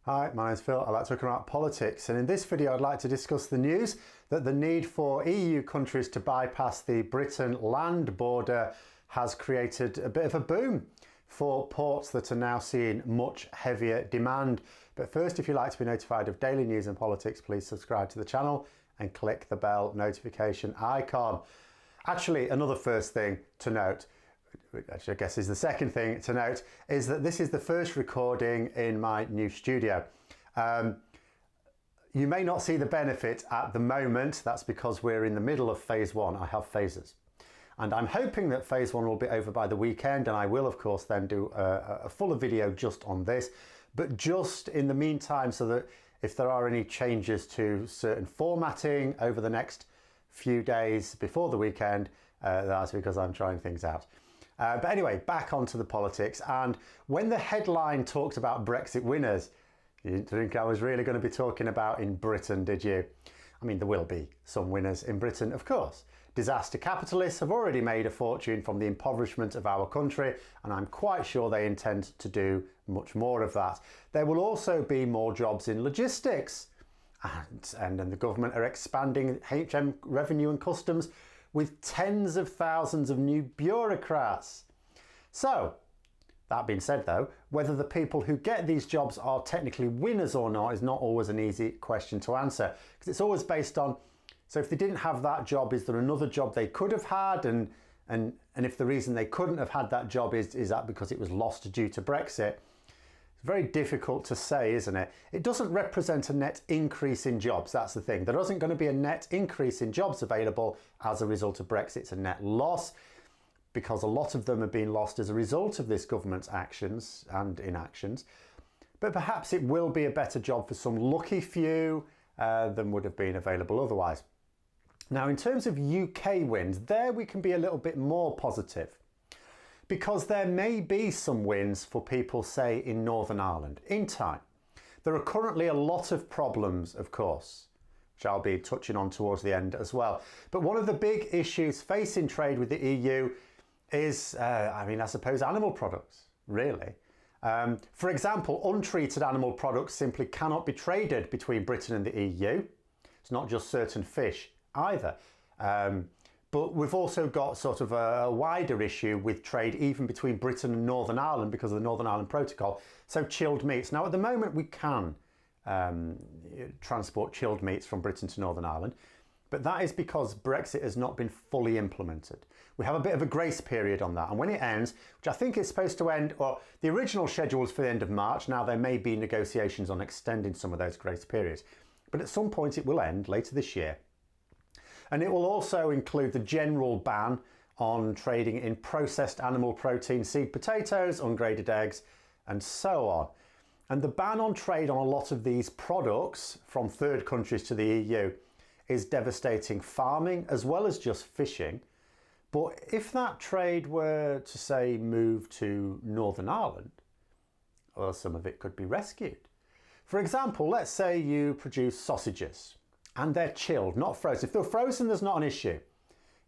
Hi, my name's Phil. I like talking about politics, and in this video I'd like to discuss the news that the need for EU countries to bypass the Britain land border has created a bit of a boom for ports that are now seeing much heavier demand. But first, if you'd like to be notified of daily news and politics, please subscribe to the channel and click the bell notification icon. Actually, another first thing to note, which I guess is the second thing to note, is that this is the first recording in my new studio. You may not see the benefit at the moment. That's because we're in the middle of phase one. I have phases. And I'm hoping that phase one will be over by the weekend, and I will of course then do a fuller video just on this. But just in the meantime, so that if there are any changes to certain formatting over the next few days before the weekend, that's because I'm trying things out. But anyway, back onto the politics. And when the headline talked about Brexit winners, you didn't think I was really going to be talking about in Britain, did you? I mean, there will be some winners in Britain, of course. Disaster capitalists have already made a fortune from the impoverishment of our country, and I'm quite sure they intend to do much more of that. There will also be more jobs in logistics, and the government are expanding HM revenue and customs with tens of thousands of new bureaucrats. So, that being said though, whether the people who get these jobs are technically winners or not is not always an easy question to answer, because it's always based on, so if they didn't have that job, is there another job they could have had? And if the reason they couldn't have had that job is that because it was lost due to Brexit? It's very difficult to say, isn't it? It doesn't represent a net increase in jobs. That's the thing. There isn't going to be a net increase in jobs available as a result of Brexit. It's a net loss, because a lot of them have been lost as a result of this government's actions and inactions. But perhaps it will be a better job for some lucky few than would have been available otherwise. Now, in terms of UK wins, there we can be a little bit more positive, because there may be some wins for people, say, in Northern Ireland in time. There are currently a lot of problems, of course, which I'll be touching on towards the end as well. But one of the big issues facing trade with the EU is, I suppose, animal products, really. For example, untreated animal products simply cannot be traded between Britain and the EU. It's not just certain fish either. But we've also got sort of a wider issue with trade even between Britain and Northern Ireland because of the Northern Ireland Protocol. So chilled meats. Now at the moment we can transport chilled meats from Britain to Northern Ireland, but that is because Brexit has not been fully implemented. We have a bit of a grace period on that, and when it ends, which I think is supposed to end, or the original schedule was for the end of March, now there may be negotiations on extending some of those grace periods, but at some point it will end later this year. And it will also include the general ban on trading in processed animal protein, seed potatoes, ungraded eggs, and so on. And the ban on trade on a lot of these products from third countries to the EU is devastating farming as well as just fishing. But if that trade were to, say, move to Northern Ireland, well, some of it could be rescued. For example, let's say you produce sausages, and they're chilled, not frozen. If they're frozen, there's not an issue.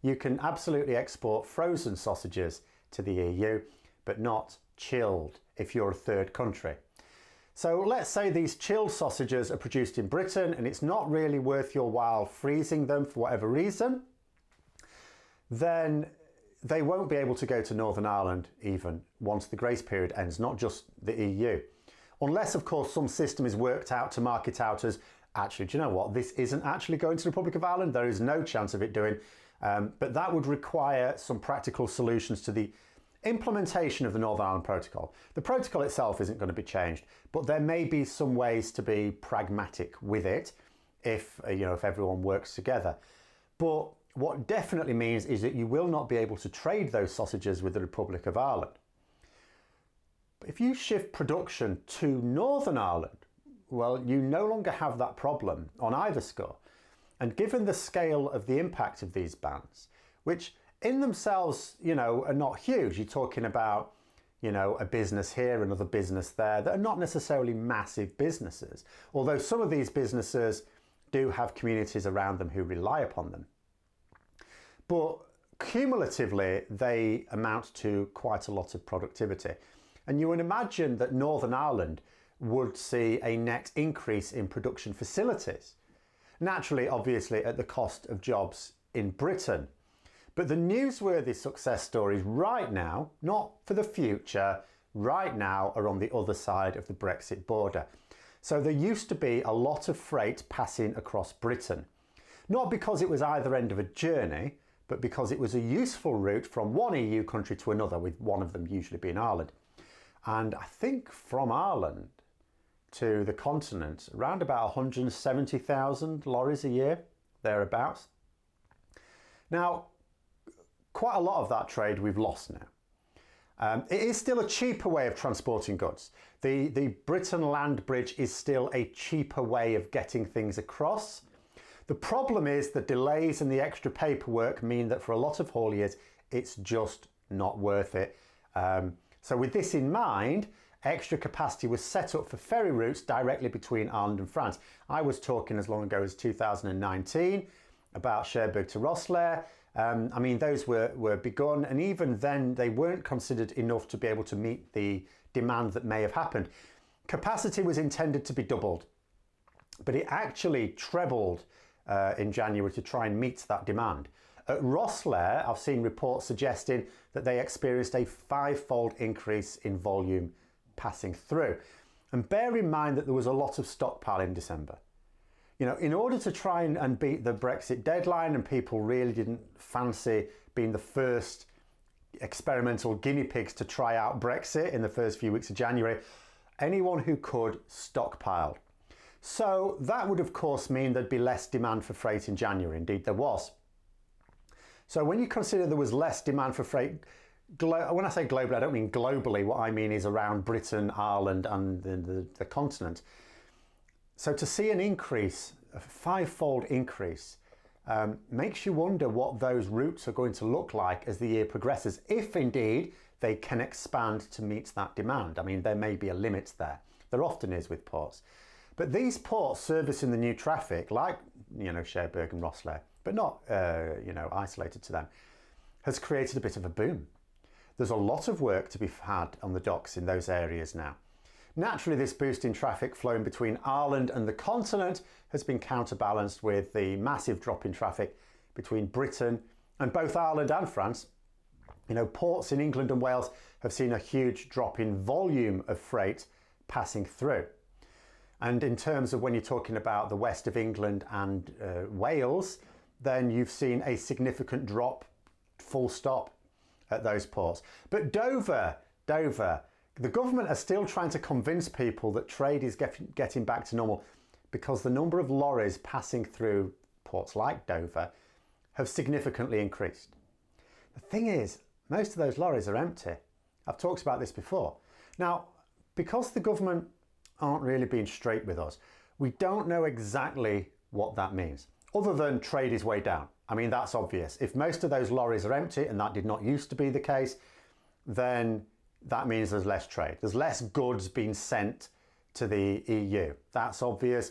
You can absolutely export frozen sausages to the EU, but not chilled if you're a third country. So let's say these chilled sausages are produced in Britain and it's not really worth your while freezing them for whatever reason, then they won't be able to go to Northern Ireland even once the grace period ends, not just the EU. Unless, of course, some system is worked out to mark it out as, actually, do you know what? This isn't actually going to the Republic of Ireland. There is no chance of it doing. But that would require some practical solutions to the implementation of the Northern Ireland Protocol. The protocol itself isn't going to be changed, but there may be some ways to be pragmatic with it if everyone works together. But what definitely means is that you will not be able to trade those sausages with the Republic of Ireland. But if you shift production to Northern Ireland, well, you no longer have that problem on either score. And given the scale of the impact of these bans, which in themselves, are not huge, you're talking about, a business here, another business there, that are not necessarily massive businesses, although some of these businesses do have communities around them who rely upon them. But cumulatively, they amount to quite a lot of productivity. And you would imagine that Northern Ireland would see a net increase in production facilities. Naturally, obviously, at the cost of jobs in Britain. But the newsworthy success stories right now, not for the future, right now are on the other side of the Brexit border. So there used to be a lot of freight passing across Britain. Not because it was either end of a journey, but because it was a useful route from one EU country to another, with one of them usually being Ireland. And I think from Ireland to the continent, around about 170,000 lorries a year, thereabouts. Now, quite a lot of that trade we've lost now. It is still a cheaper way of transporting goods. The Britain Land Bridge is still a cheaper way of getting things across. The problem is the delays and the extra paperwork mean that for a lot of hauliers, it's just not worth it. So with this in mind, extra capacity was set up for ferry routes directly between Ireland and France. I was talking as long ago as 2019 about Cherbourg to Rosslare. I mean, those were begun, and even then they weren't considered enough to be able to meet the demand that may have happened. Capacity was intended to be doubled, but it actually trebled in January to try and meet that demand. At Rosslare, I've seen reports suggesting that they experienced a 5-fold increase in volume passing through. And bear in mind that there was a lot of stockpile in December. You know, in order to try and beat the Brexit deadline, and people really didn't fancy being the first experimental guinea pigs to try out Brexit in the first few weeks of January, anyone who could stockpiled. So that would of course mean there'd be less demand for freight in January. Indeed there was. So when you consider there was less demand for freight, when I say globally, I don't mean globally. What I mean is around Britain, Ireland and the continent. So to see an increase, a 5-fold increase, makes you wonder what those routes are going to look like as the year progresses, if indeed they can expand to meet that demand. I mean, there may be a limit there. There often is with ports. But these ports servicing the new traffic, like, you know, Cherbourg and Rosslare, but not, you know, isolated to them, has created a bit of a boom. There's a lot of work to be had on the docks in those areas now. Naturally, this boost in traffic flowing between Ireland and the continent has been counterbalanced with the massive drop in traffic between Britain and both Ireland and France. You know, ports in England and Wales have seen a huge drop in volume of freight passing through. And in terms of when you're talking about the west of England and Wales, then you've seen a significant drop, full stop, at those ports. But Dover, the government are still trying to convince people that trade is getting back to normal because the number of lorries passing through ports like Dover have significantly increased. The thing is, most of those lorries are empty. I've talked about this before. Now, because the government aren't really being straight with us, we don't know exactly what that means, other than trade is way down. I mean, that's obvious. If most of those lorries are empty, and that did not used to be the case, then that means there's less trade. There's less goods being sent to the EU. That's obvious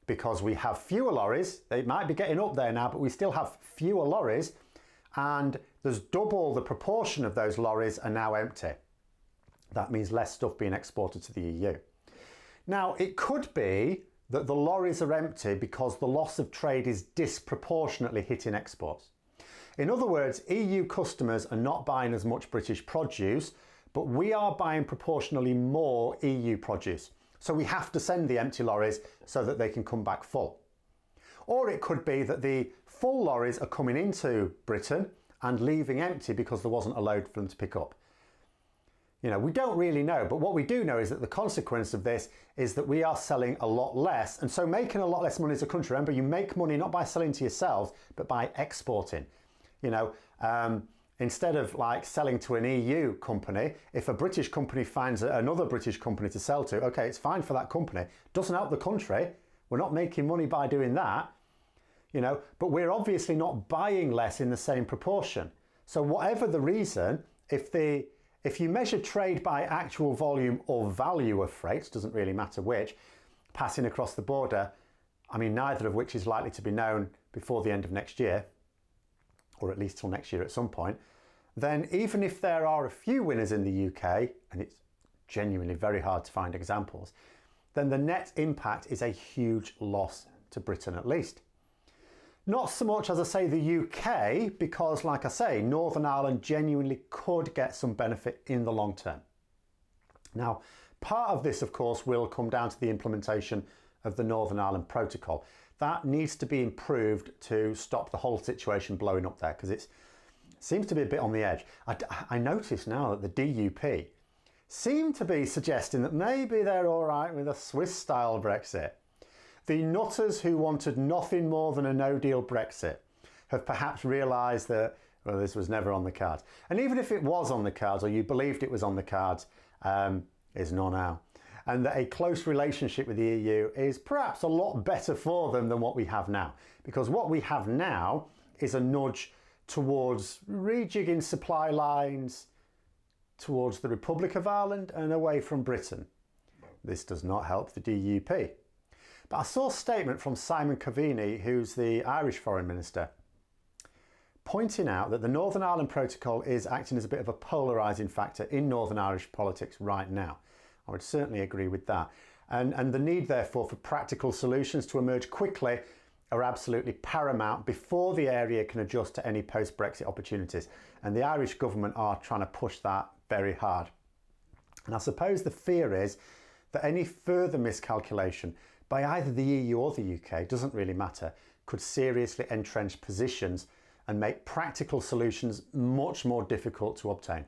because we have fewer lorries. They might be getting up there now, but we still have fewer lorries, and there's double the proportion of those lorries are now empty. That means less stuff being exported to the EU. Now, it could be that the lorries are empty because the loss of trade is disproportionately hitting exports. In other words, EU customers are not buying as much British produce, but we are buying proportionally more EU produce. So we have to send the empty lorries so that they can come back full. Or it could be that the full lorries are coming into Britain and leaving empty because there wasn't a load for them to pick up. You know, we don't really know, but what we do know is that the consequence of this is that we are selling a lot less, and so making a lot less money as a country. Remember, you make money not by selling to yourselves, but by exporting. You know, instead of like selling to an EU company, if a British company finds another British company to sell to, okay, it's fine for that company. Doesn't help the country. We're not making money by doing that, you know, but we're obviously not buying less in the same proportion. So whatever the reason, if you measure trade by actual volume or value of freight, doesn't really matter which, passing across the border, I mean, neither of which is likely to be known before the end of next year, or at least till next year at some point, then even if there are a few winners in the UK, and it's genuinely very hard to find examples, then the net impact is a huge loss to Britain at least. Not so much, as I say, the UK, because like I say, Northern Ireland genuinely could get some benefit in the long term. Now, part of this, of course, will come down to the implementation of the Northern Ireland Protocol. That needs to be improved to stop the whole situation blowing up there, because it seems to be a bit on the edge. I notice now that the DUP seem to be suggesting that maybe they're all right with a Swiss-style Brexit. The nutters who wanted nothing more than a no-deal Brexit have perhaps realised that, well, this was never on the cards. And even if it was on the cards, or you believed it was on the cards, it's not now. And that a close relationship with the EU is perhaps a lot better for them than what we have now. Because what we have now is a nudge towards rejigging supply lines towards the Republic of Ireland and away from Britain. This does not help the DUP. But I saw a statement from Simon Coveney, who's the Irish Foreign Minister, pointing out that the Northern Ireland Protocol is acting as a bit of a polarising factor in Northern Irish politics right now. I would certainly agree with that. And the need, therefore, for practical solutions to emerge quickly are absolutely paramount before the area can adjust to any post-Brexit opportunities. And the Irish government are trying to push that very hard. And I suppose the fear is that any further miscalculation by either the EU or the UK, doesn't really matter, could seriously entrench positions and make practical solutions much more difficult to obtain.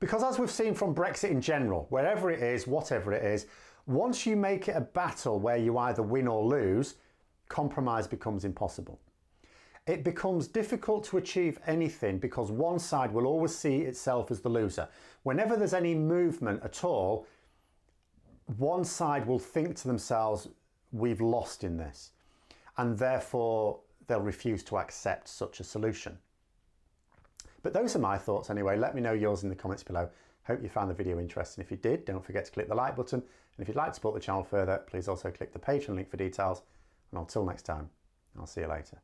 Because as we've seen from Brexit in general, wherever it is, whatever it is, once you make it a battle where you either win or lose, compromise becomes impossible. It becomes difficult to achieve anything because one side will always see itself as the loser. Whenever there's any movement at all, one side will think to themselves, we've lost in this, and therefore they'll refuse to accept such a solution. But those are my thoughts anyway. Let me know yours in the comments below. Hope you found the video interesting. If you did, don't forget to click the like button. And if you'd like to support the channel further, please also click the Patreon link for details. And until next time, I'll see you later.